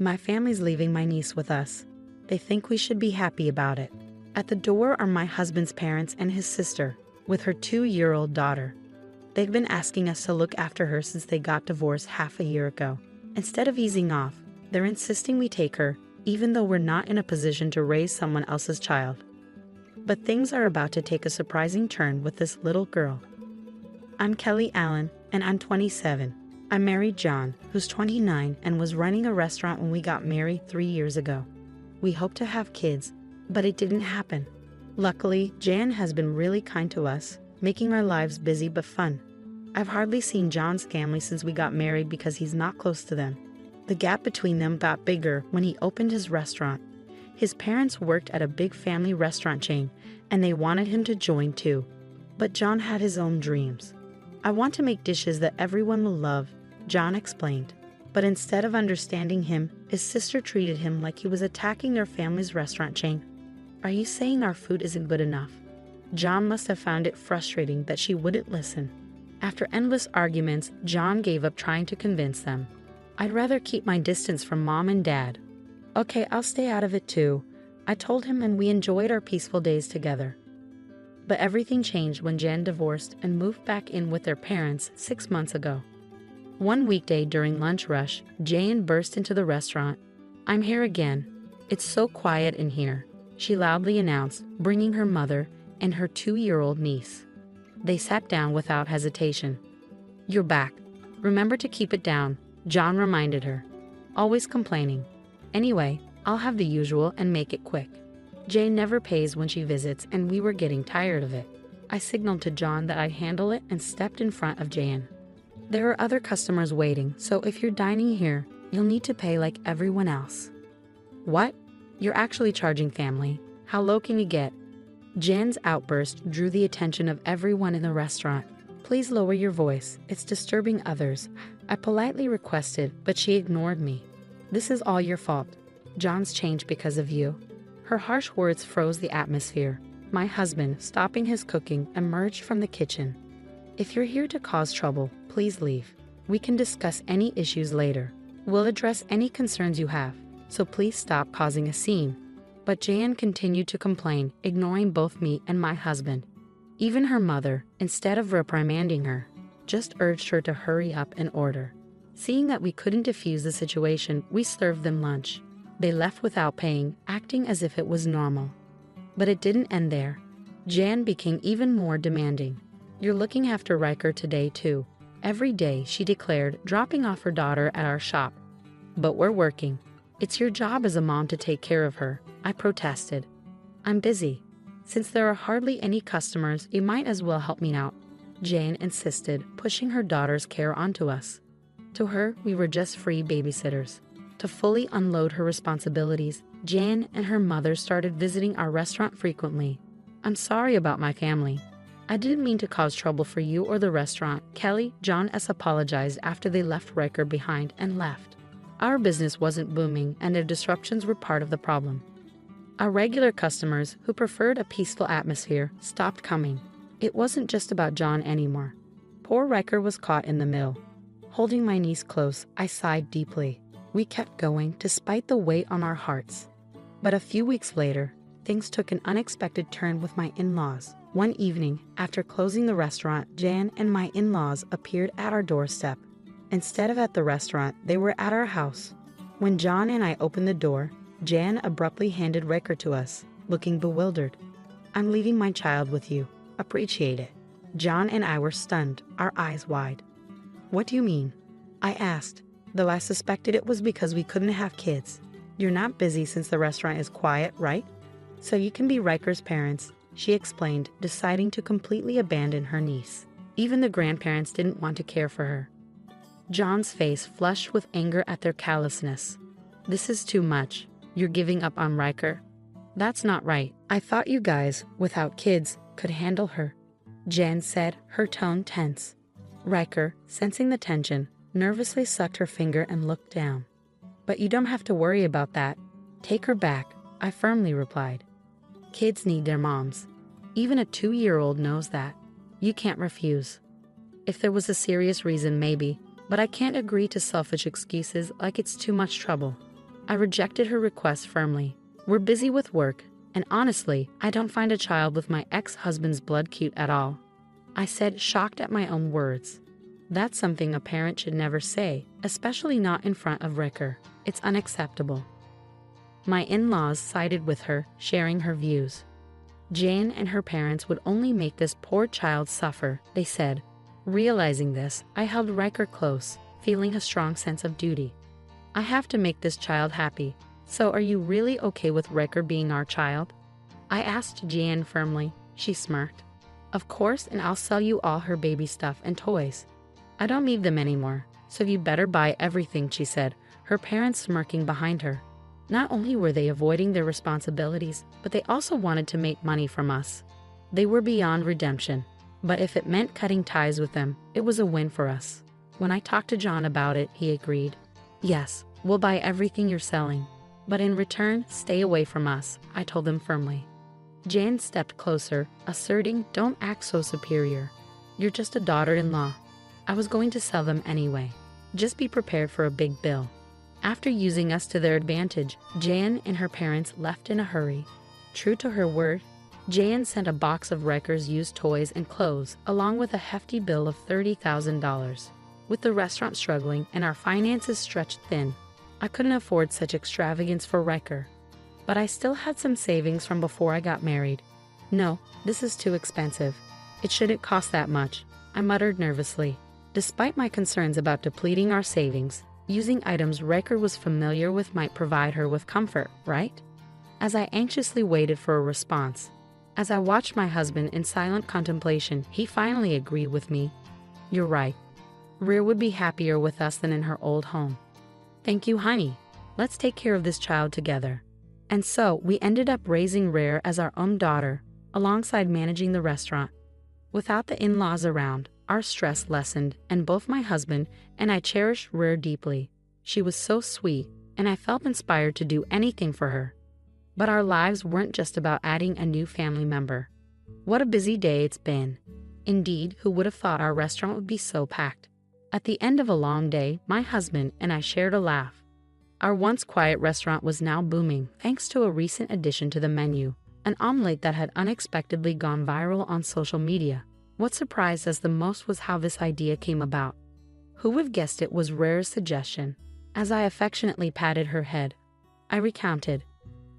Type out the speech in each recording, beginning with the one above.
My family's leaving my niece with us. They think we should be happy about it. At the door are my husband's parents and his sister, with her 2-year-old daughter. They've been asking us to look after her since they got divorced half a year ago. Instead of easing off, they're insisting we take her, even though we're not in a position to raise someone else's child. But things are about to take a surprising turn with this little girl. I'm Kelly Allen, and I'm 27. I married John, who's 29 and was running a restaurant when we got married 3 years ago. We hoped to have kids, but it didn't happen. Luckily, Jan has been really kind to us, making our lives busy but fun. I've hardly seen John's family since we got married because he's not close to them. The gap between them got bigger when he opened his restaurant. His parents worked at a big family restaurant chain, and they wanted him to join too. But John had his own dreams. I want to make dishes that everyone will love, John explained. But instead of understanding him, his sister treated him like he was attacking their family's restaurant chain. Are you saying our food isn't good enough? John must have found it frustrating that she wouldn't listen. After endless arguments, John gave up trying to convince them. I'd rather keep my distance from Mom and Dad. Okay, I'll stay out of it too, I told him, and we enjoyed our peaceful days together. But everything changed when Jan divorced and moved back in with their parents 6 months ago. One weekday during lunch rush, Jan burst into the restaurant. I'm here again. It's so quiet in here, she loudly announced, bringing her mother and her 2-year-old niece. They sat down without hesitation. You're back. Remember to keep it down, John reminded her. Always complaining. Anyway, I'll have the usual and make it quick. Jane never pays when she visits, and we were getting tired of it. I signaled to John that I'd handle it and stepped in front of Jan. There are other customers waiting, so if you're dining here, you'll need to pay like everyone else. What? You're actually charging family? How low can you get? Jan's outburst drew the attention of everyone in the restaurant. Please lower your voice, it's disturbing others, I politely requested, but she ignored me. This is all your fault. John's changed because of you. Her harsh words froze the atmosphere. My husband, stopping his cooking, emerged from the kitchen. If you're here to cause trouble, please leave. We can discuss any issues later. We'll address any concerns you have, so please stop causing a scene. But Jan continued to complain, ignoring both me and my husband. Even her mother, instead of reprimanding her, just urged her to hurry up and order. Seeing that we couldn't defuse the situation, we served them lunch. They left without paying, acting as if it was normal. But it didn't end there. Jan became even more demanding. You're looking after Riker today too. Every day, she declared, dropping off her daughter at our shop. But we're working. It's your job as a mom to take care of her, I protested. I'm busy. Since there are hardly any customers, you might as well help me out, Jan insisted, pushing her daughter's care onto us. To her, we were just free babysitters. To fully unload her responsibilities, Jan and her mother started visiting our restaurant frequently. I'm sorry about my family. I didn't mean to cause trouble for you or the restaurant, Kelly, John S. apologized after they left Riker behind and left. Our business wasn't booming, and their disruptions were part of the problem. Our regular customers, who preferred a peaceful atmosphere, stopped coming. It wasn't just about John anymore. Poor Riker was caught in the middle. Holding my niece close, I sighed deeply. We kept going despite the weight on our hearts. But a few weeks later, things took an unexpected turn with my in-laws. One evening, after closing the restaurant, Jan and my in-laws appeared at our doorstep. Instead of at the restaurant, they were at our house. When John and I opened the door, Jan abruptly handed Riker to us, looking bewildered. I'm leaving my child with you. Appreciate it. John and I were stunned, our eyes wide. What do you mean? I asked, though I suspected it was because we couldn't have kids. You're not busy since the restaurant is quiet, right? So you can be Riker's parents, she explained, deciding to completely abandon her niece. Even the grandparents didn't want to care for her. John's face flushed with anger at their callousness. This is too much. You're giving up on Riker. That's not right. I thought you guys, without kids, could handle her, Jan said, her tone tense. Riker, sensing the tension, nervously sucked her finger and looked down. But you don't have to worry about that. Take her back, I firmly replied. Kids need their moms. Even a 2-year-old knows that. You can't refuse. If there was a serious reason, maybe, but I can't agree to selfish excuses like it's too much trouble. I rejected her request firmly. We're busy with work, and honestly, I don't find a child with my ex-husband's blood cute at all. I said, shocked at my own words. That's something a parent should never say, especially not in front of Ricker. It's unacceptable. My in-laws sided with her, sharing her views. Jane and her parents would only make this poor child suffer, they said. Realizing this, I held Riker close, feeling a strong sense of duty. I have to make this child happy. So are you really okay with Riker being our child? I asked Jane firmly. She smirked. Of course, and I'll sell you all her baby stuff and toys. I don't need them anymore, so you better buy everything, she said, her parents smirking behind her. Not only were they avoiding their responsibilities, but they also wanted to make money from us. They were beyond redemption, but if it meant cutting ties with them, it was a win for us. When I talked to John about it, he agreed. Yes, we'll buy everything you're selling, but in return, stay away from us, I told him firmly. Jane stepped closer, asserting, don't act so superior. You're just a daughter-in-law. I was going to sell them anyway. Just be prepared for a big bill. After using us to their advantage, Jan and her parents left in a hurry. True to her word, Jan sent a box of Riker's used toys and clothes, along with a hefty bill of $30,000. With the restaurant struggling and our finances stretched thin, I couldn't afford such extravagance for Riker. But I still had some savings from before I got married. No, this is too expensive. It shouldn't cost that much, I muttered nervously. Despite my concerns about depleting our savings, using items Riker was familiar with might provide her with comfort, right? As I anxiously waited for a response, as I watched my husband in silent contemplation, he finally agreed with me. You're right. Rhea would be happier with us than in her old home. Thank you, honey. Let's take care of this child together. And so, we ended up raising Rhea as our own daughter, alongside managing the restaurant. Without the in-laws around, our stress lessened, and both my husband and I cherished Rhea deeply. She was so sweet, and I felt inspired to do anything for her. But our lives weren't just about adding a new family member. What a busy day it's been. Indeed, who would have thought our restaurant would be so packed? At the end of a long day, my husband and I shared a laugh. Our once quiet restaurant was now booming thanks to a recent addition to the menu, an omelet that had unexpectedly gone viral on social media. What surprised us the most was how this idea came about. Who would have guessed it was Rhea's suggestion? As I affectionately patted her head, I recounted.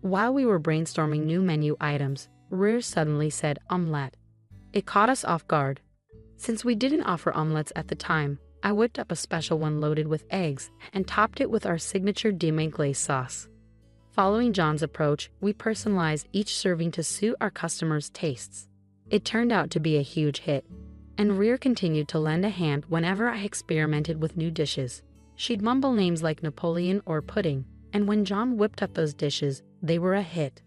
While we were brainstorming new menu items, Rhea suddenly said omelette. It caught us off guard. Since we didn't offer omelettes at the time, I whipped up a special one loaded with eggs and topped it with our signature demi glace sauce. Following John's approach, we personalized each serving to suit our customers' tastes. It turned out to be a huge hit, and Rhea continued to lend a hand whenever I experimented with new dishes. She'd mumble names like Napoleon or pudding, and when John whipped up those dishes, they were a hit.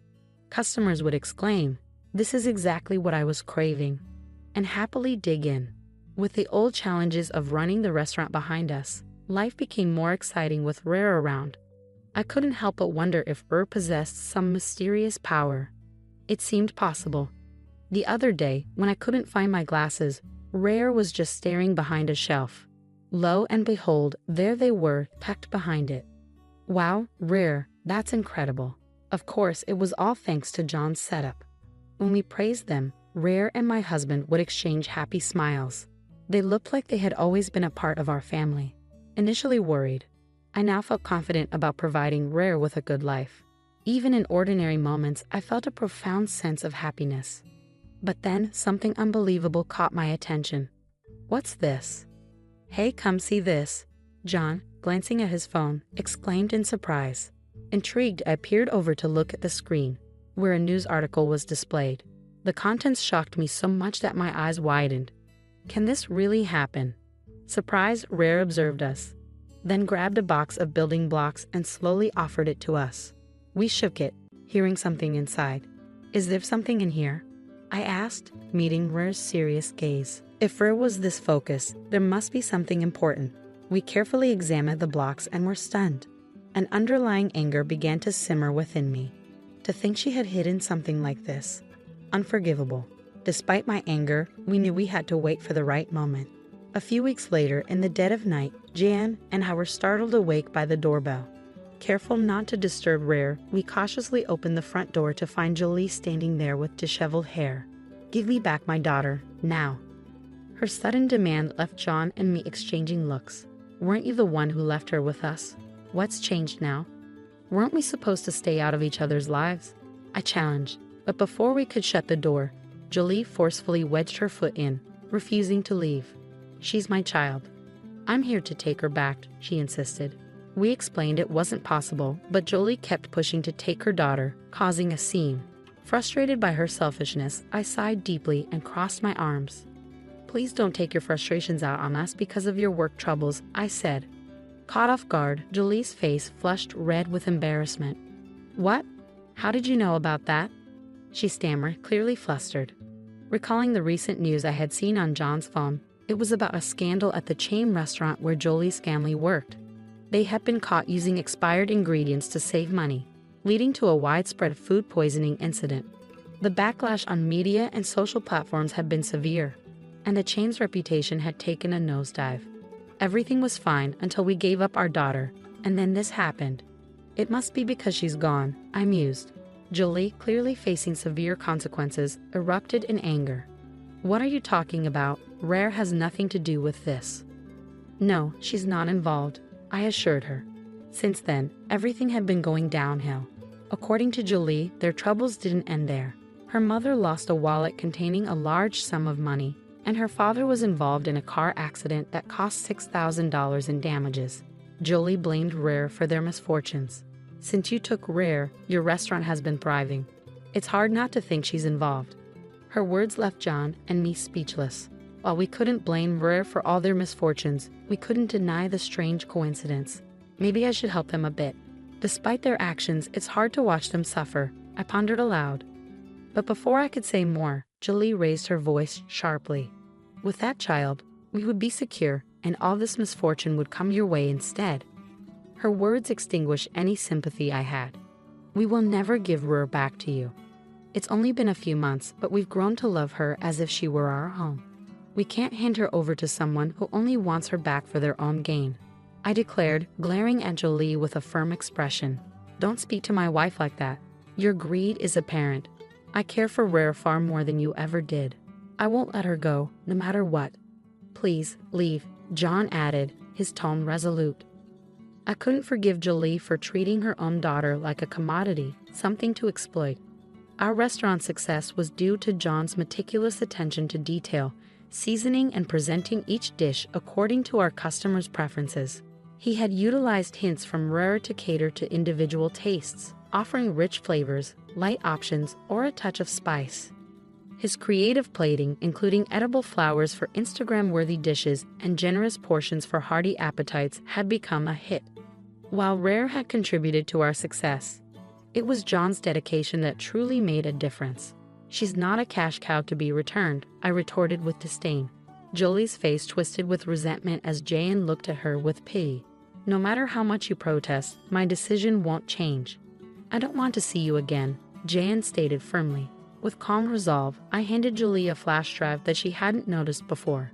Customers would exclaim, "This is exactly what I was craving," and happily dig in. With the old challenges of running the restaurant behind us, life became more exciting with Rhea around. I couldn't help but wonder if Rhea possessed some mysterious power. It seemed possible. The other day, when I couldn't find my glasses, Rhea was just staring behind a shelf. Lo and behold, there they were, tucked behind it. Wow, Rhea, that's incredible. Of course, it was all thanks to John's setup. When we praised them, Rhea and my husband would exchange happy smiles. They looked like they had always been a part of our family. Initially worried, I now felt confident about providing Rhea with a good life. Even in ordinary moments, I felt a profound sense of happiness. But then, something unbelievable caught my attention. What's this? Hey, come see this. John, glancing at his phone, exclaimed in surprise. Intrigued, I peered over to look at the screen, where a news article was displayed. The contents shocked me so much that my eyes widened. Can this really happen? Surprised, Rhea observed us, then grabbed a box of building blocks and slowly offered it to us. We shook it, hearing something inside. Is there something in here? I asked, meeting Rhea's serious gaze. If Rhea was this focused, there must be something important. We carefully examined the blocks and were stunned. An underlying anger began to simmer within me. To think she had hidden something like this. Unforgivable. Despite my anger, we knew we had to wait for the right moment. A few weeks later, in the dead of night, Jan and I were startled awake by the doorbell. Careful not to disturb Rare, we cautiously opened the front door to find Jolie standing there with disheveled hair. "Give me back my daughter, now." Her sudden demand left John and me exchanging looks. "Weren't you the one who left her with us? What's changed now? Weren't we supposed to stay out of each other's lives?" I challenged, but before we could shut the door, Jolie forcefully wedged her foot in, refusing to leave. "She's my child. I'm here to take her back," she insisted. We explained it wasn't possible, but Jolie kept pushing to take her daughter, causing a scene. Frustrated by her selfishness, I sighed deeply and crossed my arms. "Please don't take your frustrations out on us because of your work troubles," I said. Caught off guard, Jolie's face flushed red with embarrassment. "What? How did you know about that?" she stammered, clearly flustered. Recalling the recent news I had seen on John's phone, it was about a scandal at the chain restaurant where Jolie's family worked. They had been caught using expired ingredients to save money, leading to a widespread food poisoning incident. The backlash on media and social platforms had been severe, and the chain's reputation had taken a nosedive. Everything was fine until we gave up our daughter, and then this happened. "It must be because she's gone," I mused. Jolie, clearly facing severe consequences, erupted in anger. "What are you talking about? Rare has nothing to do with this." "No, she's not involved," I assured her. Since then, everything had been going downhill. According to Jolie, their troubles didn't end there. Her mother lost a wallet containing a large sum of money, and her father was involved in a car accident that cost $6,000 in damages. Jolie blamed Rare for their misfortunes. "Since you took Rare, your restaurant has been thriving. It's hard not to think she's involved." Her words left John and me speechless. While we couldn't blame Rare for all their misfortunes, we couldn't deny the strange coincidence. Maybe I should help them a bit. Despite their actions, it's hard to watch them suffer, I pondered aloud. But before I could say more, Jolie raised her voice sharply. "With that child, we would be secure, and all this misfortune would come your way instead." Her words extinguished any sympathy I had. "We will never give Rare back to you. It's only been a few months, but we've grown to love her as if she were our own. We can't hand her over to someone who only wants her back for their own gain," I declared, glaring at Jolie with a firm expression. "Don't speak to my wife like that. Your greed is apparent. I care for Rare far more than you ever did. I won't let her go, no matter what." "Please, leave," John added, his tone resolute. I couldn't forgive Jolie for treating her own daughter like a commodity, something to exploit. Our restaurant's success was due to John's meticulous attention to detail, seasoning and presenting each dish according to our customers' preferences. He had utilized hints from Rare to cater to individual tastes, offering rich flavors, light options, or a touch of spice. His creative plating, including edible flowers for Instagram-worthy dishes and generous portions for hearty appetites, had become a hit. While Rare had contributed to our success, it was John's dedication that truly made a difference. "She's not a cash cow to be returned," I retorted with disdain. Jolie's face twisted with resentment as Jayan looked at her with pity. "No matter how much you protest, my decision won't change." "I don't want to see you again," Jayan stated firmly. With calm resolve, I handed Jolie a flash drive that she hadn't noticed before.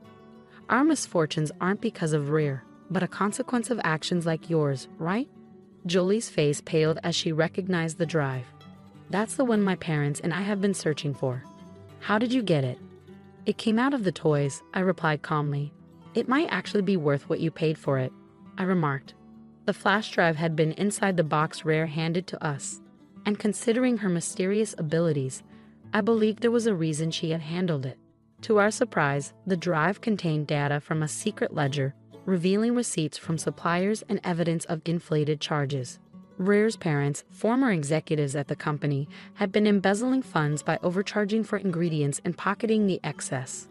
"Our misfortunes aren't because of Rare, but a consequence of actions like yours, right?" Jolie's face paled as she recognized the drive. "That's the one my parents and I have been searching for." "How did you get it?" "It came out of the toys," I replied calmly. "It might actually be worth what you paid for it," I remarked. The flash drive had been inside the box Rare handed to us, and considering her mysterious abilities, I believed there was a reason she had handled it. To our surprise, the drive contained data from a secret ledger, revealing receipts from suppliers and evidence of inflated charges. Rare's parents, former executives at the company, had been embezzling funds by overcharging for ingredients and pocketing the excess.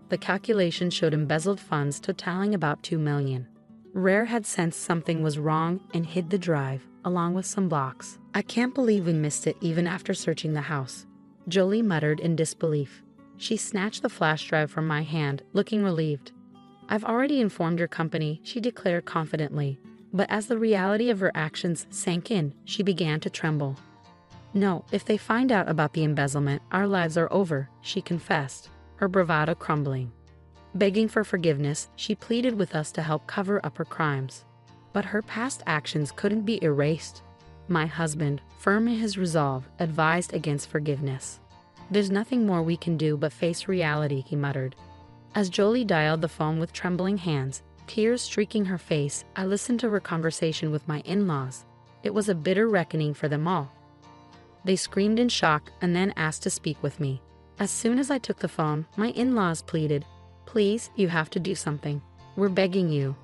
The calculation showed embezzled funds totaling about $2 million. Rare had sensed something was wrong and hid the drive, along with some blocks. "I can't believe we missed it even after searching the house," Jolie muttered in disbelief. She snatched the flash drive from my hand, looking relieved. "I've already informed your company," she declared confidently. But as the reality of her actions sank in, she began to tremble. "No, if they find out about the embezzlement, our lives are over," she confessed, her bravado crumbling. Begging for forgiveness, she pleaded with us to help cover up her crimes. But her past actions couldn't be erased. My husband, firm in his resolve, advised against forgiveness. "There's nothing more we can do but face reality," he muttered. As Jolie dialed the phone with trembling hands, tears streaking her face, I listened to her conversation with my in-laws. It was a bitter reckoning for them all. They screamed in shock and then asked to speak with me. As soon as I took the phone, my in-laws pleaded, "Please, you have to do something. We're begging you."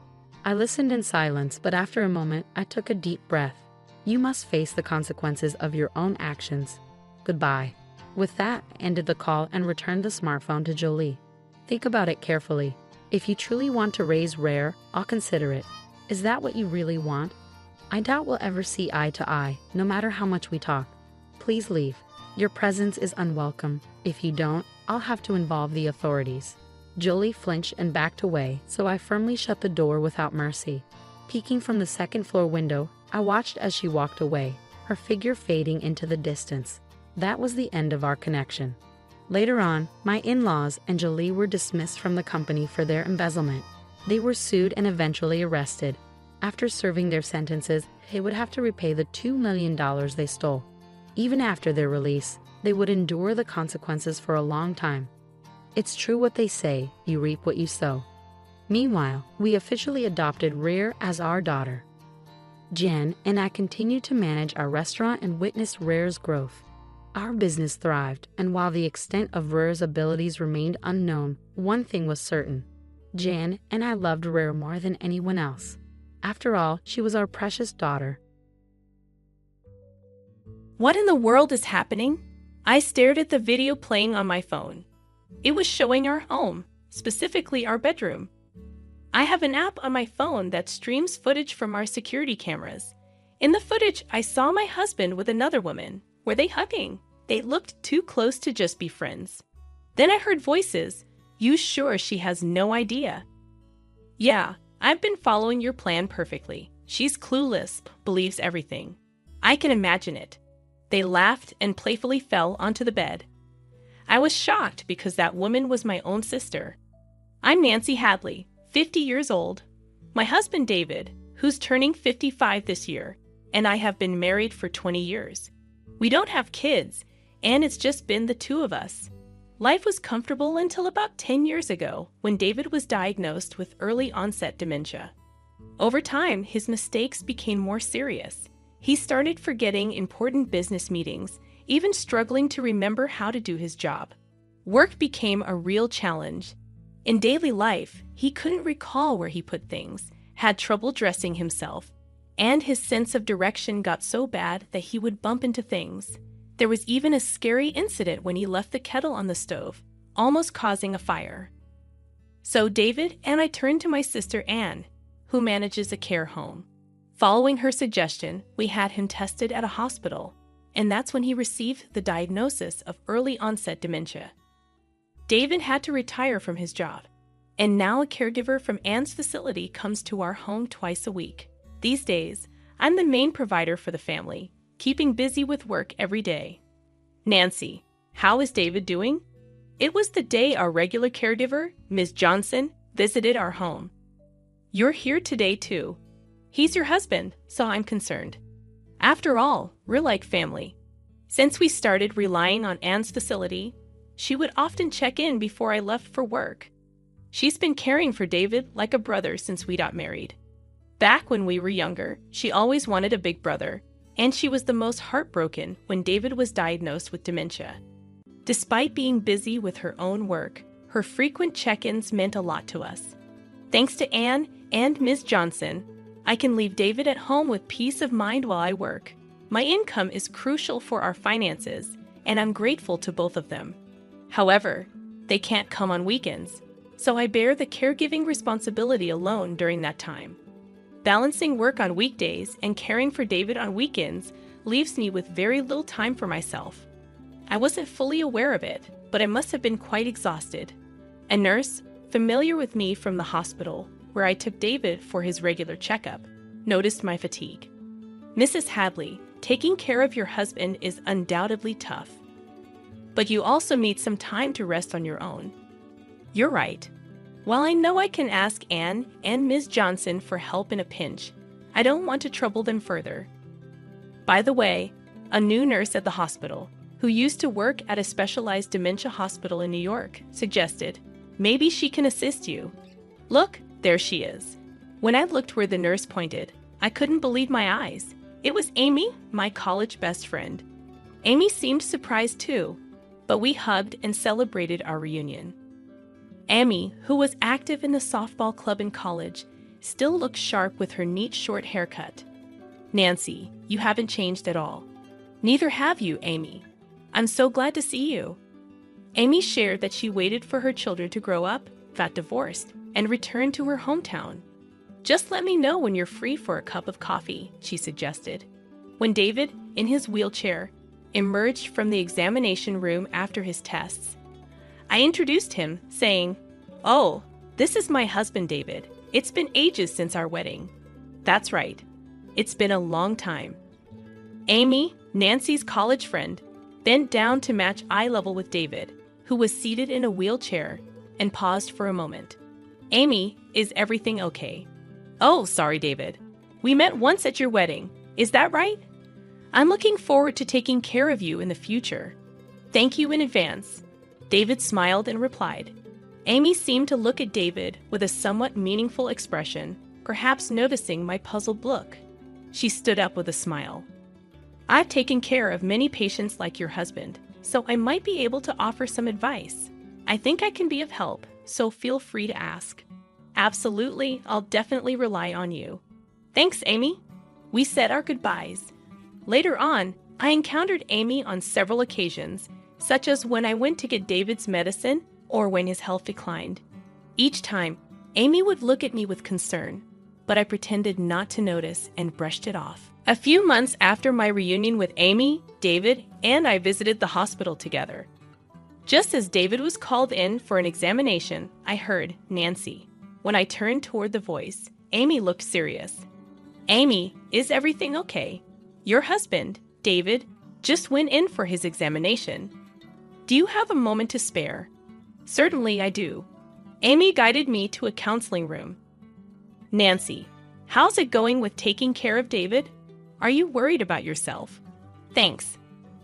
I listened in silence, but after a moment, I took a deep breath. "You must face the consequences of your own actions. Goodbye." With that, I ended the call and returned the smartphone to Jolie. "Think about it carefully. If you truly want to raise Rare, I'll consider it. Is that what you really want? I doubt we'll ever see eye to eye, no matter how much we talk. Please leave. Your presence is unwelcome. If you don't, I'll have to involve the authorities." Jolie flinched and backed away, so I firmly shut the door without mercy. Peeking from the second-floor window, I watched as she walked away, her figure fading into the distance. That was the end of our connection. Later on, my in-laws and Jolie were dismissed from the company for their embezzlement. They were sued and eventually arrested. After serving their sentences, they would have to repay the $2 million they stole. Even after their release, they would endure the consequences for a long time. It's true what they say, you reap what you sow. Meanwhile, we officially adopted Rare as our daughter. Jen and I continued to manage our restaurant and witnessed Rare's growth. Our business thrived, and while the extent of Rare's abilities remained unknown, one thing was certain. Jen and I loved Rare more than anyone else. After all, she was our precious daughter. What in the world is happening? I stared at the video playing on my phone. It was showing our home, specifically our bedroom. I have an app on my phone that streams footage from our security cameras. In the footage, I saw my husband with another woman. Were they hugging? They looked too close to just be friends. Then I heard voices. "You sure she has no idea?" "Yeah, I've been following your plan perfectly. She's clueless, believes everything." I can imagine it. They laughed and playfully fell onto the bed. I was shocked because that woman was my own sister. I'm Nancy Hadley, 50 years old. My husband David, who's turning 55 this year, and I have been married for 20 years. We don't have kids, and it's just been the two of us. Life was comfortable until about 10 years ago when David was diagnosed with early onset dementia. Over time, his mistakes became more serious. He started forgetting important business meetings, even struggling to remember how to do his job. Work became a real challenge. In daily life, he couldn't recall where he put things, had trouble dressing himself, and his sense of direction got so bad that he would bump into things. There was even a scary incident when he left the kettle on the stove, almost causing a fire. So David and I turned to my sister Anne, who manages a care home. Following her suggestion, we had him tested at a hospital, and that's when he received the diagnosis of early onset dementia. David had to retire from his job, and now a caregiver from Anne's facility comes to our home twice a week. These days, I'm the main provider for the family, keeping busy with work every day. Nancy, how is David doing? It was the day our regular caregiver, Ms. Johnson, visited our home. You're here today too. He's your husband, so I'm concerned. After all, we're like family. Since we started relying on Anne's facility, she would often check in before I left for work. She's been caring for David like a brother since we got married. Back when we were younger, she always wanted a big brother, and she was the most heartbroken when David was diagnosed with dementia. Despite being busy with her own work, her frequent check-ins meant a lot to us. Thanks to Anne and Ms. Johnson, I can leave David at home with peace of mind while I work. My income is crucial for our finances, and I'm grateful to both of them. However, they can't come on weekends, so I bear the caregiving responsibility alone during that time. Balancing work on weekdays and caring for David on weekends leaves me with very little time for myself. I wasn't fully aware of it, but I must have been quite exhausted. A nurse, familiar with me from the hospital, where I took David for his regular checkup, noticed my fatigue. "Mrs. Hadley, taking care of your husband is undoubtedly tough. But you also need some time to rest on your own." You're right. While I know I can ask Anne and Ms. Johnson for help in a pinch, I don't want to trouble them further. By the way, a new nurse at the hospital, who used to work at a specialized dementia hospital in New York, suggested, maybe she can assist you. Look, there she is. When I looked where the nurse pointed, I couldn't believe my eyes. It was Amy, my college best friend. Amy seemed surprised too, but we hugged and celebrated our reunion. Amy, who was active in the softball club in college, still looked sharp with her neat short haircut. Nancy, you haven't changed at all. Neither have you, Amy. I'm so glad to see you. Amy shared that she waited for her children to grow up, got divorced, and returned to her hometown. Just let me know when you're free for a cup of coffee, she suggested. When David, in his wheelchair, emerged from the examination room after his tests, I introduced him, saying, "Oh, this is my husband, David. It's been ages since our wedding." That's right. It's been a long time. Amy, Nancy's college friend, bent down to match eye level with David, who was seated in a wheelchair, and paused for a moment. Amy, is everything okay? Oh, sorry, David. We met once at your wedding. Is that right? I'm looking forward to taking care of you in the future. Thank you in advance. David smiled and replied. Amy seemed to look at David with a somewhat meaningful expression, perhaps noticing my puzzled look. She stood up with a smile. I've taken care of many patients like your husband, so I might be able to offer some advice. I think I can be of help, so feel free to ask. Absolutely, I'll definitely rely on you. Thanks, Amy. We said our goodbyes. Later on, I encountered Amy on several occasions, such as when I went to get David's medicine or when his health declined. Each time, Amy would look at me with concern, but I pretended not to notice and brushed it off. A few months after my reunion with Amy, David, and I visited the hospital together. Just as David was called in for an examination, I heard Nancy. When I turned toward the voice, Amy looked serious. Amy, is everything okay? Your husband, David, just went in for his examination. Do you have a moment to spare? Certainly I do. Amy guided me to a counseling room. Nancy, how's it going with taking care of David? Are you worried about yourself? Thanks.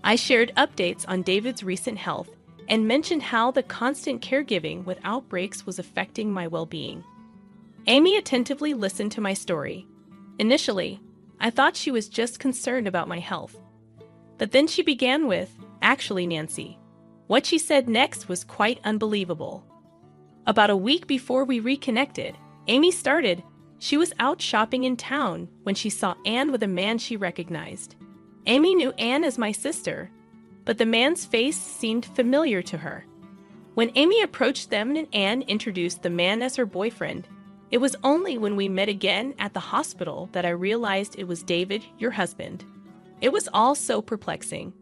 I shared updates on David's recent health and mentioned how the constant caregiving without breaks was affecting my well-being. Amy attentively listened to my story. Initially, I thought she was just concerned about my health. But then she began with, "Actually, Nancy." What she said next was quite unbelievable. About a week before we reconnected, Amy started, she was out shopping in town when she saw Anne with a man she recognized. Amy knew Anne as my sister, but the man's face seemed familiar to her. When Amy approached them and Anne introduced the man as her boyfriend, it was only when we met again at the hospital that I realized it was David, your husband. It was all so perplexing.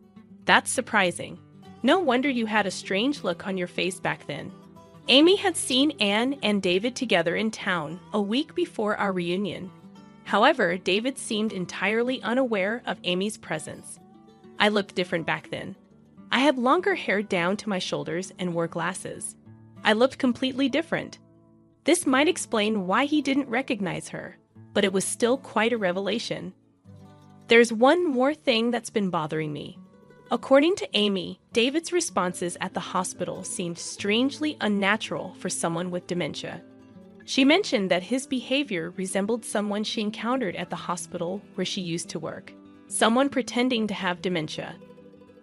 That's surprising. No wonder you had a strange look on your face back then. Amy had seen Anne and David together in town a week before our reunion. However, David seemed entirely unaware of Amy's presence. I looked different back then. I had longer hair down to my shoulders and wore glasses. I looked completely different. This might explain why he didn't recognize her, but it was still quite a revelation. There's one more thing that's been bothering me. According to Amy, David's responses at the hospital seemed strangely unnatural for someone with dementia. She mentioned that his behavior resembled someone she encountered at the hospital where she used to work, someone pretending to have dementia.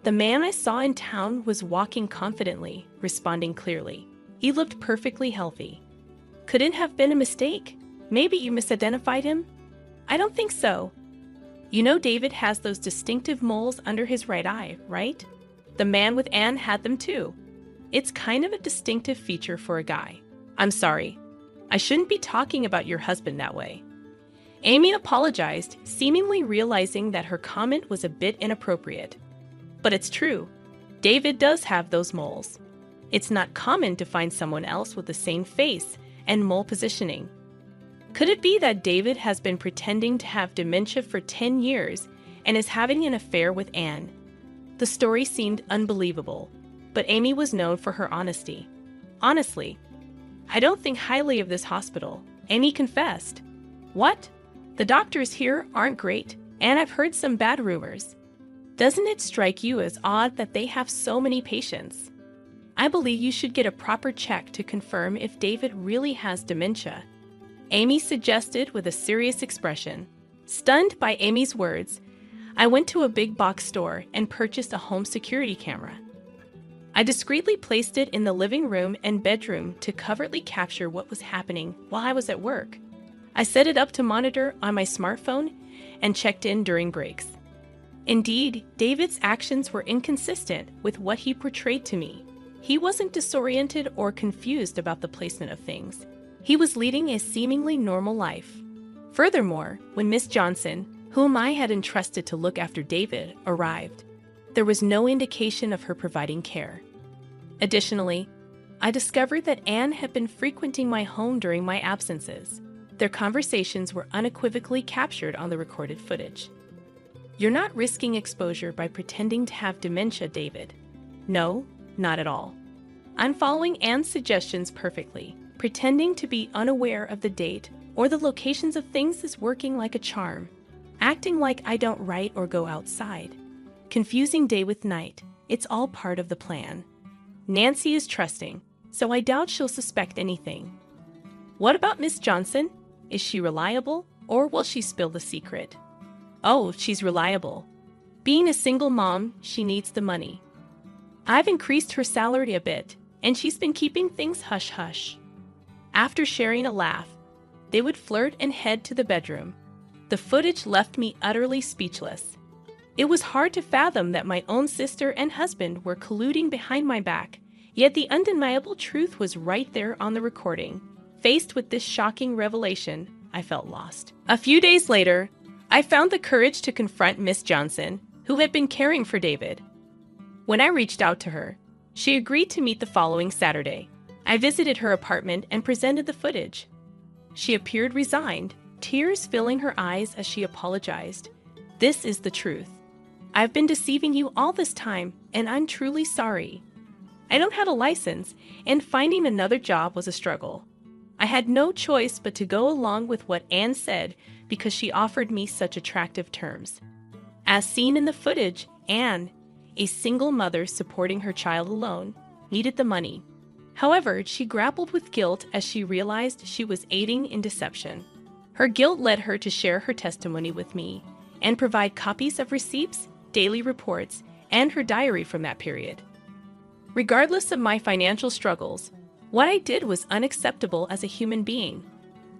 The man I saw in town was walking confidently, responding clearly. He looked perfectly healthy. Could it have been a mistake? Maybe you misidentified him? I don't think so. You know David has those distinctive moles under his right eye, right? The man with Anne had them too. It's kind of a distinctive feature for a guy. I'm sorry. I shouldn't be talking about your husband that way. Amy apologized, seemingly realizing that her comment was a bit inappropriate. But it's true. David does have those moles. It's not common to find someone else with the same face and mole positioning. Could it be that David has been pretending to have dementia for 10 years and is having an affair with Anne? The story seemed unbelievable, but Amy was known for her honesty. Honestly, I don't think highly of this hospital, Amy confessed. What? The doctors here aren't great, and I've heard some bad rumors. Doesn't it strike you as odd that they have so many patients? I believe you should get a proper check to confirm if David really has dementia," Amy suggested with a serious expression. Stunned by Amy's words, I went to a big box store and purchased a home security camera. I discreetly placed it in the living room and bedroom to covertly capture what was happening while I was at work. I set it up to monitor on my smartphone and checked in during breaks. Indeed, David's actions were inconsistent with what he portrayed to me. He wasn't disoriented or confused about the placement of things. He was leading a seemingly normal life. Furthermore, when Miss Johnson, whom I had entrusted to look after David, arrived, there was no indication of her providing care. Additionally, I discovered that Anne had been frequenting my home during my absences. Their conversations were unequivocally captured on the recorded footage. "You're not risking exposure by pretending to have dementia, David." "No, not at all. I'm following Anne's suggestions perfectly. Pretending to be unaware of the date or the locations of things is working like a charm. Acting like I don't write or go outside. Confusing day with night. It's all part of the plan. Nancy is trusting, so I doubt she'll suspect anything." "What about Miss Johnson? Is she reliable, or will she spill the secret?" "Oh, she's reliable. Being a single mom, she needs the money. I've increased her salary a bit, and she's been keeping things hush-hush." After sharing a laugh, they would flirt and head to the bedroom. The footage left me utterly speechless. It was hard to fathom that my own sister and husband were colluding behind my back, yet the undeniable truth was right there on the recording. Faced with this shocking revelation, I felt lost. A few days later, I found the courage to confront Miss Johnson, who had been caring for David. When I reached out to her, she agreed to meet the following Saturday. I visited her apartment and presented the footage. She appeared resigned, tears filling her eyes as she apologized. "This is the truth. I've been deceiving you all this time, and I'm truly sorry. I don't have a license, and finding another job was a struggle. I had no choice but to go along with what Anne said because she offered me such attractive terms." As seen in the footage, Anne, a single mother supporting her child alone, needed the money. However, she grappled with guilt as she realized she was aiding in deception. Her guilt led her to share her testimony with me and provide copies of receipts, daily reports, and her diary from that period. Regardless of my financial struggles, what I did was unacceptable as a human being.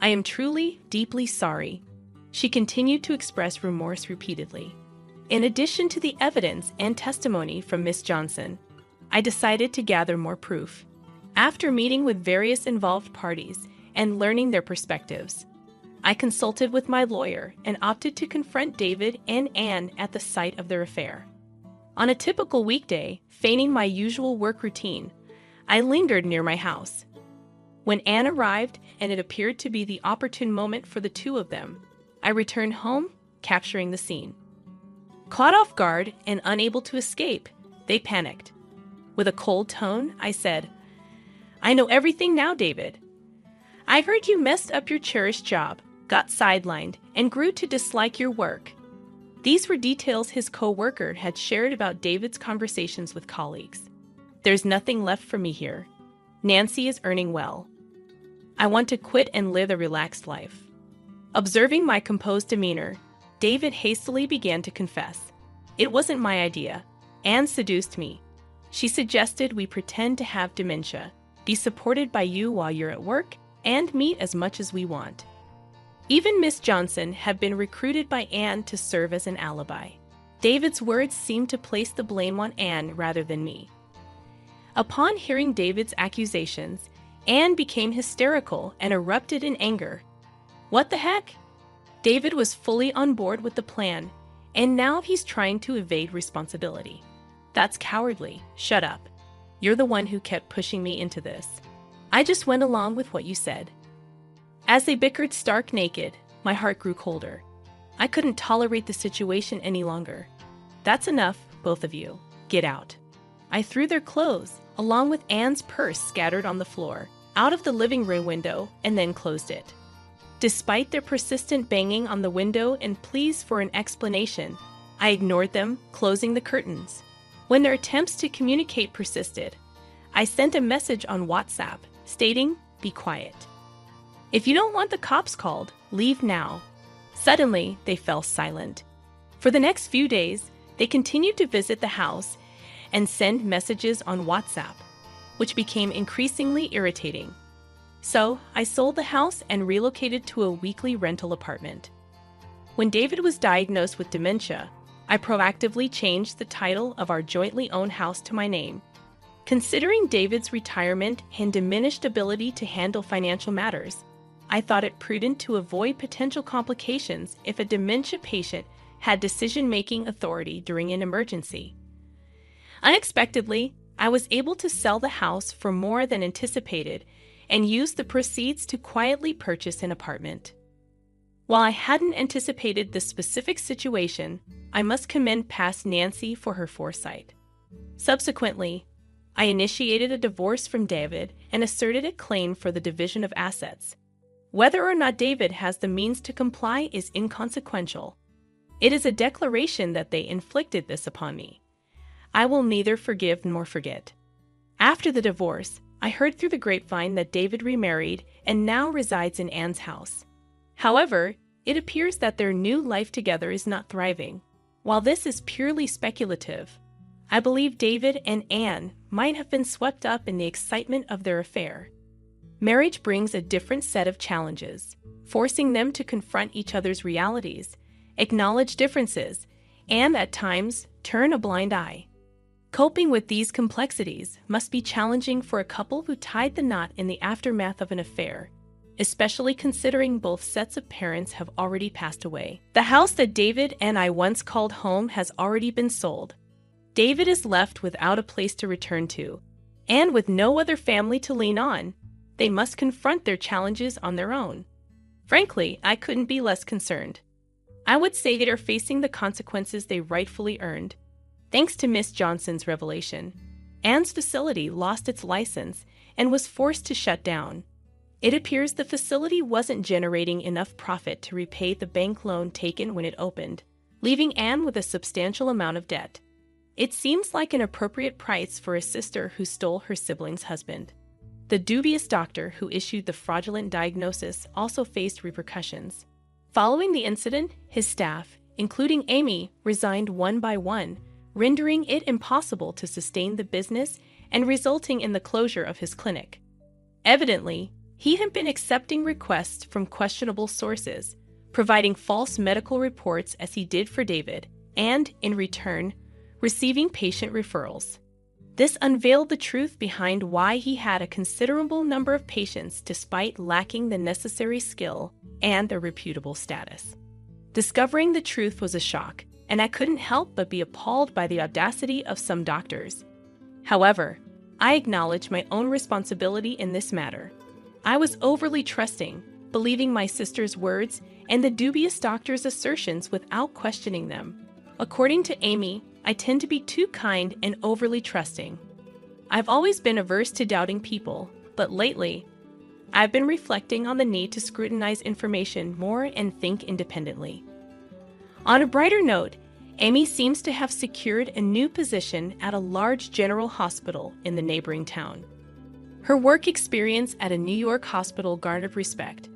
I am truly, deeply sorry. She continued to express remorse repeatedly. In addition to the evidence and testimony from Miss Johnson, I decided to gather more proof. After meeting with various involved parties and learning their perspectives, I consulted with my lawyer and opted to confront David and Anne at the site of their affair. On a typical weekday, feigning my usual work routine, I lingered near my house. When Anne arrived and it appeared to be the opportune moment for the two of them, I returned home, capturing the scene. Caught off guard and unable to escape, they panicked. With a cold tone, I said, "I know everything now, David. I heard you messed up your cherished job, got sidelined, and grew to dislike your work." These were details his co-worker had shared about David's conversations with colleagues. "There's nothing left for me here. Nancy is earning well. I want to quit and live a relaxed life." Observing my composed demeanor, David hastily began to confess. "It wasn't my idea. Anne seduced me. She suggested we pretend to have dementia, be supported by you while you're at work, and meet as much as we want." Even Miss Johnson had been recruited by Anne to serve as an alibi. David's words seemed to place the blame on Anne rather than me. Upon hearing David's accusations, Anne became hysterical and erupted in anger. What the heck? David was fully on board with the plan, and now he's trying to evade responsibility. That's cowardly. Shut up. You're the one who kept pushing me into this. I just went along with what you said. As they bickered stark naked, my heart grew colder. I couldn't tolerate the situation any longer. "That's enough, both of you. Get out." I threw their clothes, along with Anne's purse scattered on the floor, out of the living room window and then closed it. Despite their persistent banging on the window and pleas for an explanation, I ignored them, closing the curtains. When their attempts to communicate persisted, I sent a message on WhatsApp stating, "Be quiet. If you don't want the cops called, leave now." Suddenly, they fell silent. For the next few days, they continued to visit the house and send messages on WhatsApp, which became increasingly irritating. So, I sold the house and relocated to a weekly rental apartment. When David was diagnosed with dementia, I proactively changed the title of our jointly owned house to my name. Considering David's retirement and diminished ability to handle financial matters, I thought it prudent to avoid potential complications if a dementia patient had decision-making authority during an emergency. Unexpectedly, I was able to sell the house for more than anticipated and use the proceeds to quietly purchase an apartment. While I hadn't anticipated this specific situation, I must commend past Nancy for her foresight. Subsequently, I initiated a divorce from David and asserted a claim for the division of assets. Whether or not David has the means to comply is inconsequential. It is a declaration that they inflicted this upon me. I will neither forgive nor forget. After the divorce, I heard through the grapevine that David remarried and now resides in Anne's house. However, it appears that their new life together is not thriving. While this is purely speculative, I believe David and Anne might have been swept up in the excitement of their affair. Marriage brings a different set of challenges, forcing them to confront each other's realities, acknowledge differences, and at times turn a blind eye. Coping with these complexities must be challenging for a couple who tied the knot in the aftermath of an affair, especially considering both sets of parents have already passed away. The house that David and I once called home has already been sold. David is left without a place to return to, and with no other family to lean on. They must confront their challenges on their own. Frankly, I couldn't be less concerned. I would say they are facing the consequences they rightfully earned. Thanks to Miss Johnson's revelation, Anne's facility lost its license and was forced to shut down. It appears the facility wasn't generating enough profit to repay the bank loan taken when it opened, leaving Anne with a substantial amount of debt. It seems like an appropriate price for a sister who stole her sibling's husband. The dubious doctor who issued the fraudulent diagnosis also faced repercussions. Following the incident, his staff, including Amy, resigned one by one, rendering it impossible to sustain the business and resulting in the closure of his clinic. Evidently, he had been accepting requests from questionable sources, providing false medical reports as he did for David, and, in return, receiving patient referrals. This unveiled the truth behind why he had a considerable number of patients despite lacking the necessary skill and a reputable status. Discovering the truth was a shock, and I couldn't help but be appalled by the audacity of some doctors. However, I acknowledge my own responsibility in this matter. I was overly trusting, believing my sister's words and the dubious doctor's assertions without questioning them. According to Amy, I tend to be too kind and overly trusting. I've always been averse to doubting people, but lately, I've been reflecting on the need to scrutinize information more and think independently. On a brighter note, Amy seems to have secured a new position at a large general hospital in the neighboring town. Her work experience at a New York hospital garnered respect,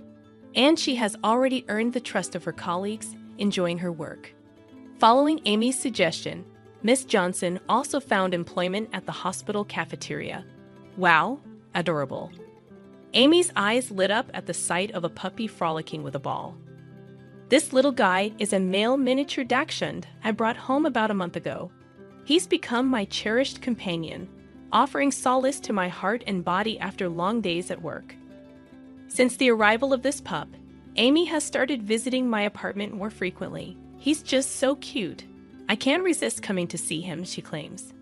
and she has already earned the trust of her colleagues, enjoying her work. Following Amy's suggestion, Miss Johnson also found employment at the hospital cafeteria. Wow, adorable. Amy's eyes lit up at the sight of a puppy frolicking with a ball. This little guy is a male miniature dachshund I brought home about a month ago. He's become my cherished companion, offering solace to my heart and body after long days at work. Since the arrival of this pup, Amy has started visiting my apartment more frequently. He's just so cute. I can't resist coming to see him, she claims.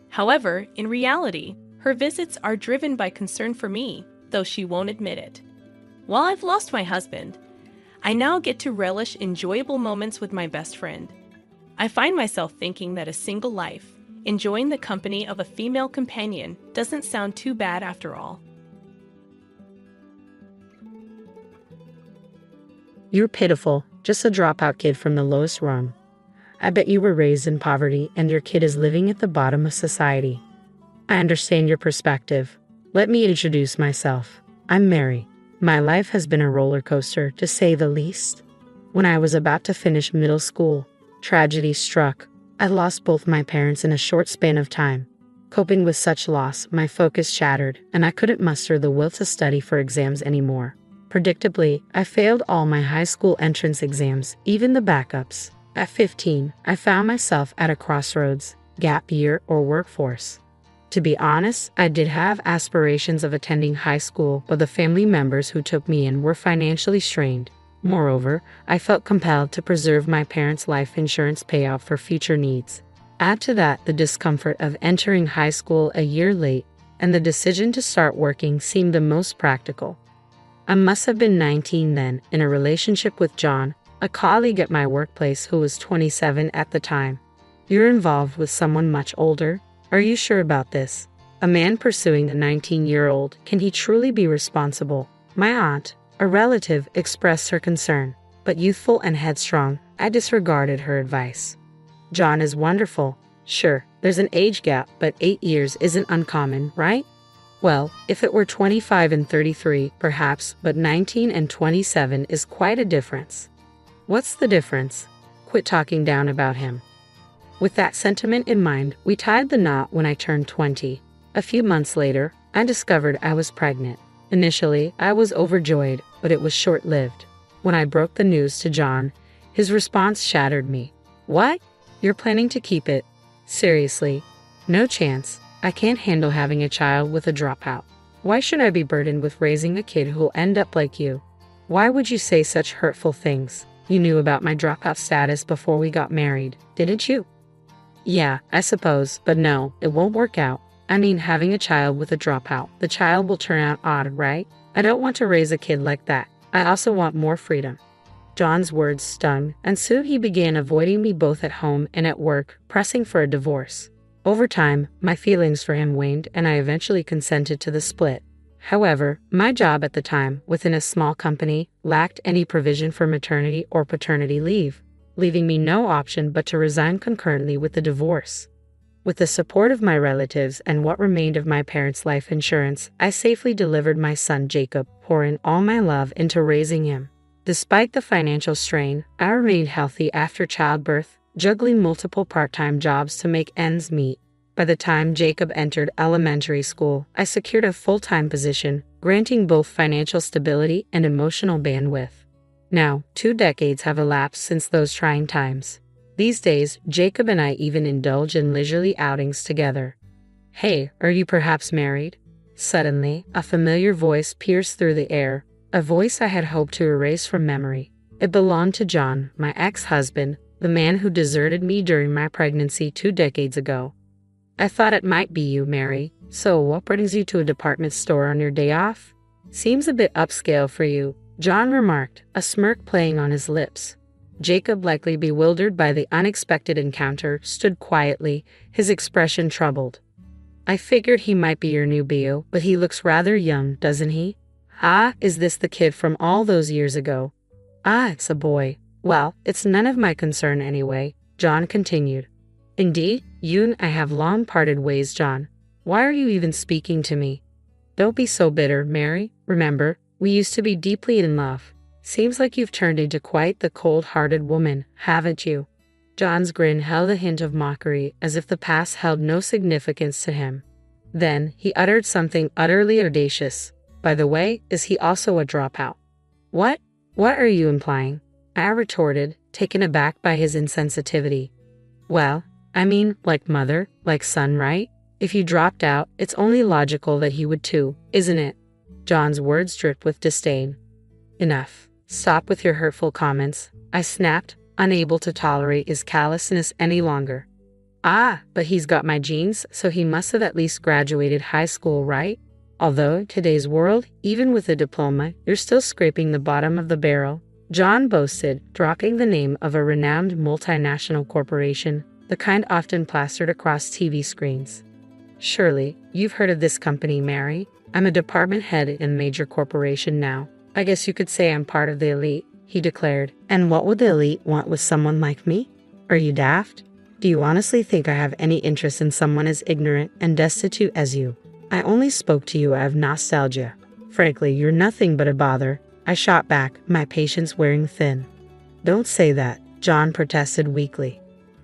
However, in reality, her visits are driven by concern for me, though she won't admit it. While I've lost my husband, I now get to relish enjoyable moments with my best friend. I find myself thinking that a single life, enjoying the company of a female companion, doesn't sound too bad after all. You're pitiful, just a dropout kid from the lowest rung. I bet you were raised in poverty and your kid is living at the bottom of society. I understand your perspective. Let me introduce myself. I'm Mary. My life has been a roller coaster, to say the least. When I was about to finish middle school, tragedy struck. I lost both my parents in a short span of time. Coping with such loss, my focus shattered, and I couldn't muster the will to study for exams anymore. Predictably, I failed all my high school entrance exams, even the backups. At 15, I found myself at a crossroads, gap year or workforce. To be honest, I did have aspirations of attending high school, but the family members who took me in were financially strained. Moreover, I felt compelled to preserve my parents' life insurance payout for future needs. Add to that the discomfort of entering high school a year late, and the decision to start working seemed the most practical. I must have been 19 then, in a relationship with John, a colleague at my workplace who was 27 at the time. You're involved with someone much older? Are you sure about this? A man pursuing a 19-year-old, can he truly be responsible? My aunt, a relative, expressed her concern, but youthful and headstrong, I disregarded her advice. John is wonderful. Sure, there's an age gap, but 8 years isn't uncommon, right? Well, if it were 25 and 33, perhaps, but 19 and 27 is quite a difference. What's the difference? Quit talking down about him. With that sentiment in mind, we tied the knot when I turned 20. A few months later, I discovered I was pregnant. Initially, I was overjoyed, but it was short-lived. When I broke the news to John, his response shattered me. What? You're planning to keep it? Seriously? No chance. I can't handle having a child with a dropout. Why should I be burdened with raising a kid who'll end up like you? Why would you say such hurtful things? You knew about my dropout status before we got married, didn't you? Yeah, I suppose, but no, it won't work out. I mean, having a child with a dropout, the child will turn out odd, right? I don't want to raise a kid like that. I also want more freedom. John's words stung, and soon he began avoiding me both at home and at work, pressing for a divorce. Over time, my feelings for him waned, and I eventually consented to the split. However, my job at the time, within a small company, lacked any provision for maternity or paternity leave, leaving me no option but to resign concurrently with the divorce. With the support of my relatives and what remained of my parents' life insurance, I safely delivered my son Jacob, pouring all my love into raising him. Despite the financial strain, I remained healthy after childbirth, juggling multiple part-time jobs to make ends meet. By the time Jacob entered elementary school, I secured a full-time position, granting both financial stability and emotional bandwidth. Now, 2 decades have elapsed since those trying times. These days, Jacob and I even indulge in leisurely outings together. Hey, are you perhaps married? Suddenly, a familiar voice pierced through the air, a voice I had hoped to erase from memory. It belonged to John, my ex-husband, the man who deserted me during my pregnancy 2 decades ago. I thought it might be you, Mary. So, what brings you to a department store on your day off? Seems a bit upscale for you, John remarked, a smirk playing on his lips. Jacob, likely bewildered by the unexpected encounter, stood quietly, his expression troubled. I figured he might be your new beau, but he looks rather young, doesn't he? Ah, is this the kid from all those years ago? Ah, it's a boy. Well, it's none of my concern anyway, John continued. Indeed, you and I have long parted ways, John. Why are you even speaking to me? Don't be so bitter, Mary. Remember, we used to be deeply in love. Seems like you've turned into quite the cold-hearted woman, haven't you? John's grin held a hint of mockery, as if the past held no significance to him. Then, he uttered something utterly audacious. By the way, is he also a dropout? What? What are you implying? I retorted, taken aback by his insensitivity. Well, I mean, like mother, like son, right? If you dropped out, it's only logical that he would too, isn't it? John's words dripped with disdain. Enough. Stop with your hurtful comments, I snapped, unable to tolerate his callousness any longer. Ah, but he's got my genes, so he must have at least graduated high school, right? Although, in today's world, even with a diploma, you're still scraping the bottom of the barrel, John boasted, dropping the name of a renowned multinational corporation, the kind often plastered across TV screens. Surely, you've heard of this company, Mary. I'm a department head in a major corporation now. I guess you could say I'm part of the elite. he declared. And what would the elite want with someone like me? Are you daft? Do you honestly think I have any interest in someone as ignorant and destitute as you? I only spoke to you out of nostalgia. Frankly, you're nothing but a bother, I shot back, my patience wearing thin. Don't say that, John protested weakly.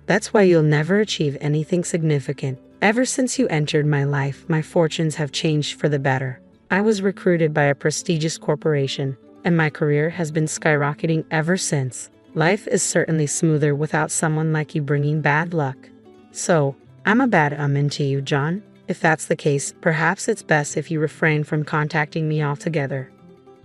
That's why you'll never achieve anything significant. Ever since you entered my life, my fortunes have changed for the better. I was recruited by a prestigious corporation, and my career has been skyrocketing ever since. Life is certainly smoother without someone like you bringing bad luck. So, I'm a bad omen to you, John. If that's the case, perhaps it's best if you refrain from contacting me altogether.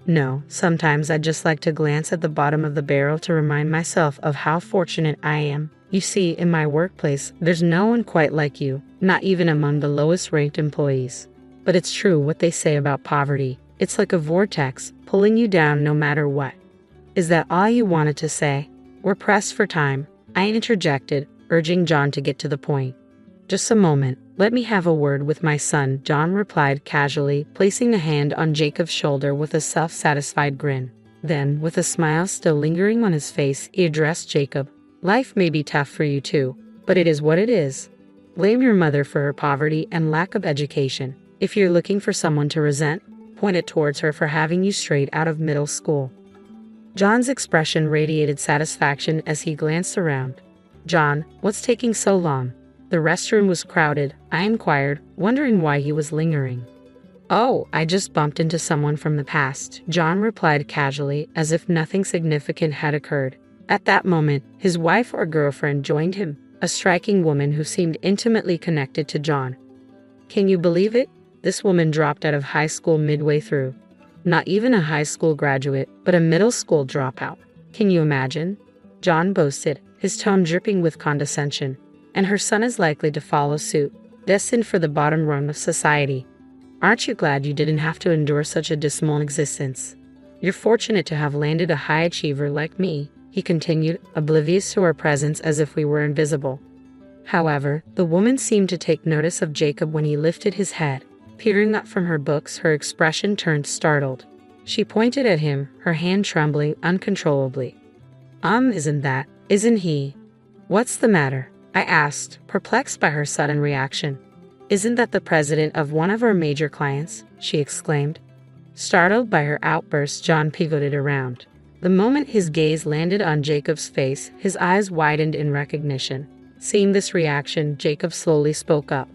No, sometimes I'd just like to glance at the bottom of the barrel to remind myself of how fortunate I am. You see, in my workplace, there's no one quite like you, not even among the lowest-ranked employees. But it's true what they say about poverty. It's like a vortex, pulling you down no matter what. Is that all you wanted to say? We're pressed for time, I interjected, urging John to get to the point. Just a moment, let me have a word with my son, John replied casually, placing a hand on Jacob's shoulder with a self-satisfied grin. Then, with a smile still lingering on his face, he addressed Jacob. Life may be tough for you too, but it is what it is. Blame your mother for her poverty and lack of education. If you're looking for someone to resent, point it towards her for having you straight out of middle school. John's expression radiated satisfaction as he glanced around. John, what's taking so long? The restroom was crowded, I inquired, wondering why he was lingering. Oh, I just bumped into someone from the past, John replied casually, as if nothing significant had occurred. At that moment, his wife or girlfriend joined him, a striking woman who seemed intimately connected to John. Can you believe it? This woman dropped out of high school midway through. Not even a high school graduate, but a middle school dropout. Can you imagine? John boasted, his tone dripping with condescension. And her son is likely to follow suit, destined for the bottom rung of society. Aren't you glad you didn't have to endure such a dismal existence? You're fortunate to have landed a high achiever like me, he continued, oblivious to our presence as if we were invisible. However, the woman seemed to take notice of Jacob when he lifted his head. Peering up from her books, her expression turned startled. She pointed at him, her hand trembling uncontrollably. Isn't he? What's the matter? I asked, perplexed by her sudden reaction. Isn't that the president of one of our major clients? She exclaimed. Startled by her outburst, John pivoted around. The moment his gaze landed on Jacob's face, his eyes widened in recognition. Seeing this reaction, Jacob slowly spoke up.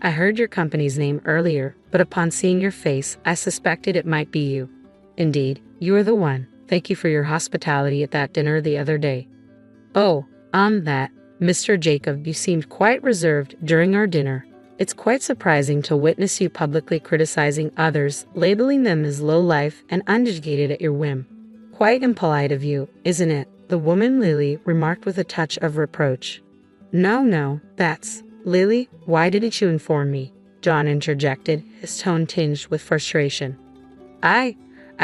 I heard your company's name earlier, but upon seeing your face, I suspected it might be you. Indeed, you are the one. Thank you for your hospitality at that dinner the other day. Oh, Mr. Jacob, you seemed quite reserved during our dinner. It's quite surprising to witness you publicly criticizing others, labeling them as low-life and uneducated at your whim. Quite impolite of you, isn't it? The woman Lily remarked with a touch of reproach. No, that's... Lily, why didn't you inform me? John interjected, his tone tinged with frustration. I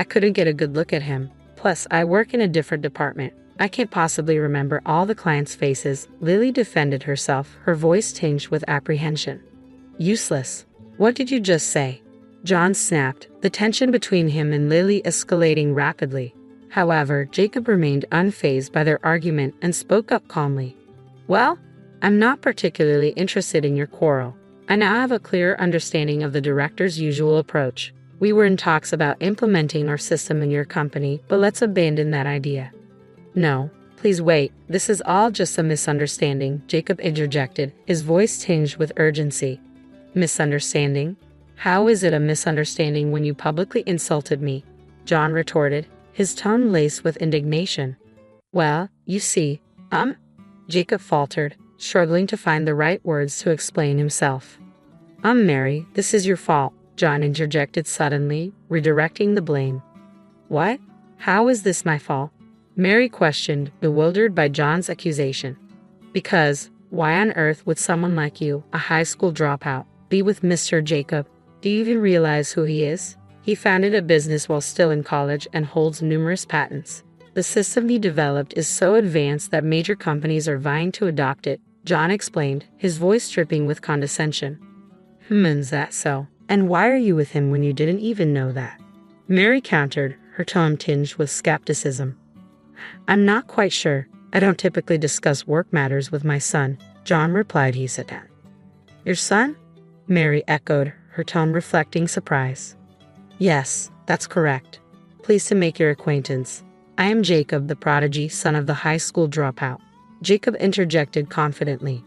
couldn't get a good look at him. Plus, I work in a different department. I can't possibly remember all the clients' faces. Lily defended herself, her voice tinged with apprehension. Useless. What did you just say? John snapped, the tension between him and Lily escalating rapidly. However, Jacob remained unfazed by their argument and spoke up calmly. Well, I'm not particularly interested in your quarrel. I now have a clearer understanding of the director's usual approach. We were in talks about implementing our system in your company, but let's abandon that idea. No, please wait. This is all just a misunderstanding, Jacob interjected, his voice tinged with urgency. Misunderstanding? How is it a misunderstanding when you publicly insulted me? John retorted, his tone laced with indignation. Well, you see, Jacob faltered, struggling to find the right words to explain himself. Mary, this is your fault, John interjected suddenly, redirecting the blame. What? How is this my fault? Mary questioned, bewildered by John's accusation. Because, why on earth would someone like you, a high school dropout, be with Mr. Jacob? Do you even realize who he is? He founded a business while still in college and holds numerous patents. The system he developed is so advanced that major companies are vying to adopt it, John explained, his voice dripping with condescension. Is that so? And why are you with him when you didn't even know that? Mary countered, her tone tinged with skepticism. I'm not quite sure. I don't typically discuss work matters with my son, John replied. He said that. Your son? Mary echoed, her tone reflecting surprise. Yes, that's correct. Pleased to make your acquaintance. I am Jacob, the prodigy, son of the high school dropout. Jacob interjected confidently.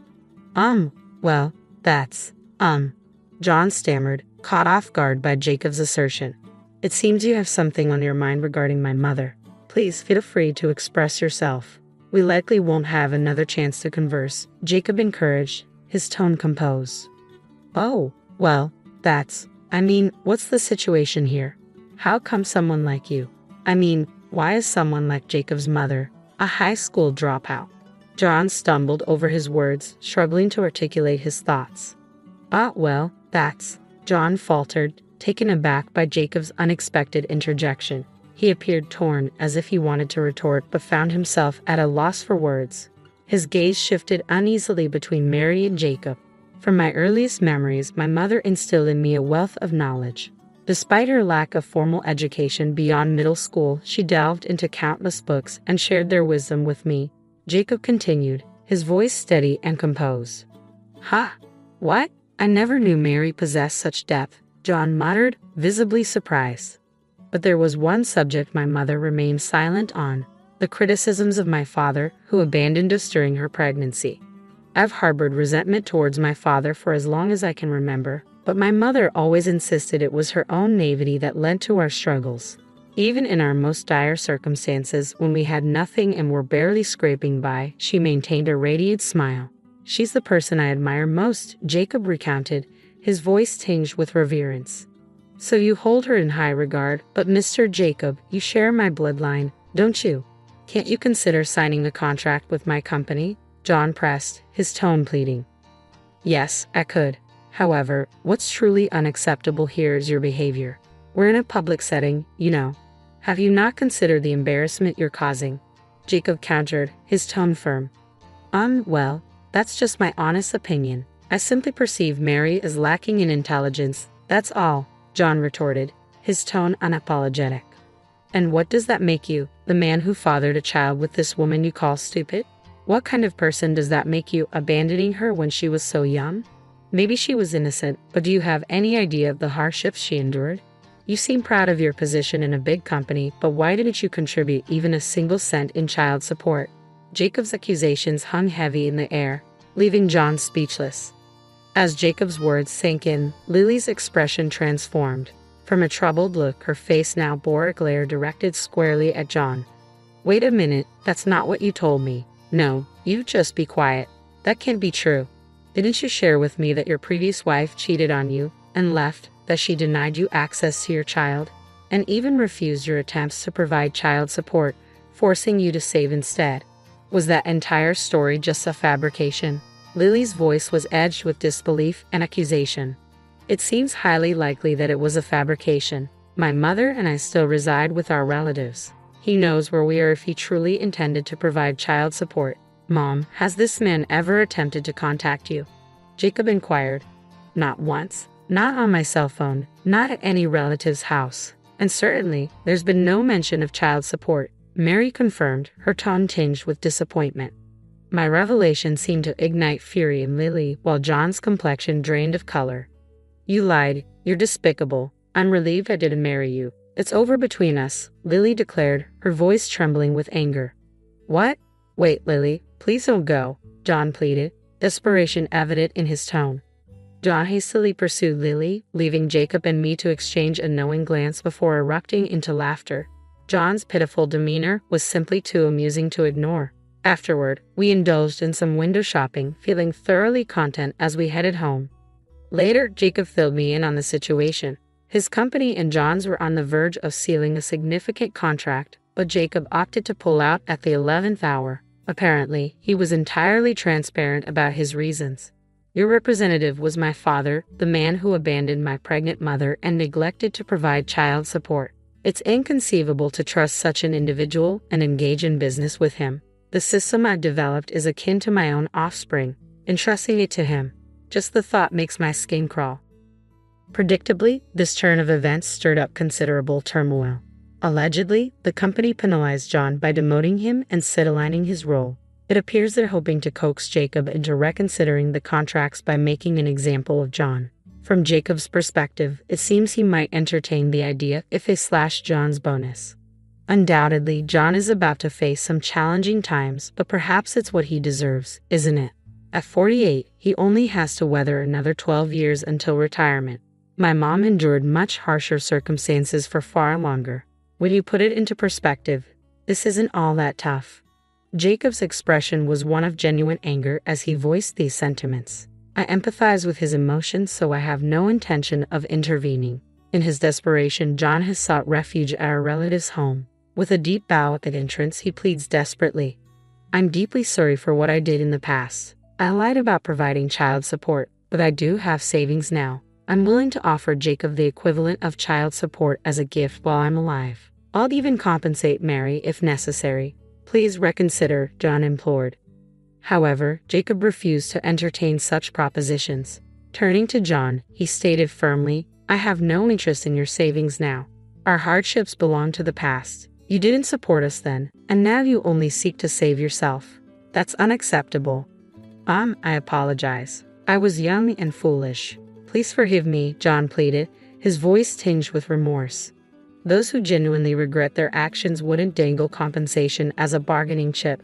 Well, that's, John stammered, caught off guard by Jacob's assertion. It seems you have something on your mind regarding my mother. Please feel free to express yourself. We likely won't have another chance to converse, Jacob encouraged, his tone composed. Oh, well, what's the situation here? How come someone like you? Why is someone like Jacob's mother a high school dropout? John stumbled over his words, struggling to articulate his thoughts. John faltered, taken aback by Jacob's unexpected interjection. He appeared torn, as if he wanted to retort but found himself at a loss for words. His gaze shifted uneasily between Mary and Jacob. From my earliest memories, my mother instilled in me a wealth of knowledge. Despite her lack of formal education beyond middle school, she delved into countless books and shared their wisdom with me, Jacob continued, his voice steady and composed. What? I never knew Mary possessed such depth, John muttered, visibly surprised. But there was one subject my mother remained silent on, the criticisms of my father, who abandoned us during her pregnancy. I've harbored resentment towards my father for as long as I can remember, but my mother always insisted it was her own naivety that led to our struggles. Even in our most dire circumstances, when we had nothing and were barely scraping by, she maintained a radiant smile. She's the person I admire most, Jacob recounted, his voice tinged with reverence. So you hold her in high regard, but Mr. Jacob, you share my bloodline, don't you? Can't you consider signing a contract with my company? John pressed, his tone pleading. Yes, I could. However, what's truly unacceptable here is your behavior. We're in a public setting, you know. Have you not considered the embarrassment you're causing? Jacob countered, his tone firm. Well, that's just my honest opinion. I simply perceive Mary as lacking in intelligence, that's all, John retorted, his tone unapologetic. And what does that make you, the man who fathered a child with this woman you call stupid? What kind of person does that make you, abandoning her when she was so young? Maybe she was innocent, but do you have any idea of the hardships she endured? You seem proud of your position in a big company, but why didn't you contribute even a single cent in child support? Jacob's accusations hung heavy in the air, leaving John speechless. As Jacob's words sank in, Lily's expression transformed. From a troubled look, her face now bore a glare directed squarely at John. Wait a minute, that's not what you told me. No, you just be quiet. That can't be true. Didn't you share with me that your previous wife cheated on you and left, that she denied you access to your child, and even refused your attempts to provide child support, forcing you to save instead? Was that entire story just a fabrication? Lily's voice was edged with disbelief and accusation. It seems highly likely that it was a fabrication. My mother and I still reside with our relatives. He knows where we are if he truly intended to provide child support. Mom, has this man ever attempted to contact you? Jacob inquired. Not once. Not on my cell phone. Not at any relative's house. And certainly, there's been no mention of child support, Mary confirmed, her tone tinged with disappointment. My revelation seemed to ignite fury in Lily, while John's complexion drained of color. You lied. You're despicable. I'm relieved I didn't marry you. It's over between us, Lily declared, her voice trembling with anger. What? Wait, Lily, please don't go, John pleaded, desperation evident in his tone. John hastily pursued Lily, leaving Jacob and me to exchange a knowing glance before erupting into laughter. John's pitiful demeanor was simply too amusing to ignore. Afterward, we indulged in some window shopping, feeling thoroughly content as we headed home. Later, Jacob filled me in on the situation. His company and John's were on the verge of sealing a significant contract, but Jacob opted to pull out at the 11th hour. Apparently, he was entirely transparent about his reasons. Your representative was my father, the man who abandoned my pregnant mother and neglected to provide child support. It's inconceivable to trust such an individual and engage in business with him. The system I've developed is akin to my own offspring. Entrusting it to him, just the thought makes my skin crawl. Predictably, this turn of events stirred up considerable turmoil. Allegedly, the company penalized John by demoting him and sidelining his role. It appears they're hoping to coax Jacob into reconsidering the contracts by making an example of John. From Jacob's perspective, it seems he might entertain the idea if they slash John's bonus. Undoubtedly, John is about to face some challenging times, but perhaps it's what he deserves, isn't it? At 48, he only has to weather another 12 years until retirement. My mom endured much harsher circumstances for far longer. When you put it into perspective, this isn't all that tough. Jacob's expression was one of genuine anger as he voiced these sentiments. I empathize with his emotions, so I have no intention of intervening. In his desperation, John has sought refuge at our relative's home. With a deep bow at the entrance, he pleads desperately. I'm deeply sorry for what I did in the past. I lied about providing child support, but I do have savings now. I'm willing to offer Jacob the equivalent of child support as a gift while I'm alive. I'll even compensate Mary if necessary. Please reconsider, John implored. However, Jacob refused to entertain such propositions. Turning to John, he stated firmly, I have no interest in your savings now. Our hardships belong to the past. You didn't support us then, and now you only seek to save yourself. That's unacceptable. I apologize. I was young and foolish. Please forgive me, John pleaded, his voice tinged with remorse. Those who genuinely regret their actions wouldn't dangle compensation as a bargaining chip.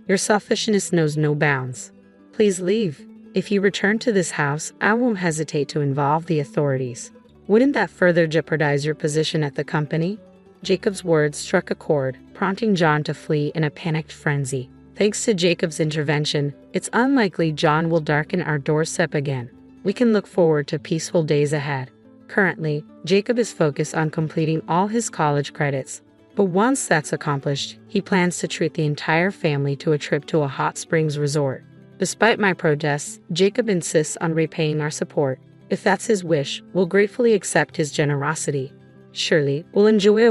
Your selfishness knows no bounds. Please leave. If you return to this house, I won't hesitate to involve the authorities. Wouldn't that further jeopardize your position at the company? Jacob's words struck a chord, prompting John to flee in a panicked frenzy. Thanks to Jacob's intervention, it's unlikely John will darken our doorstep again. We can look forward to peaceful days ahead. Currently, Jacob is focused on completing all his college credits. But once that's accomplished, he plans to treat the entire family to a trip to a hot springs resort. Despite my protests, Jacob insists on repaying our support. If that's his wish, we'll gratefully accept his generosity. Surely, we'll enjoy a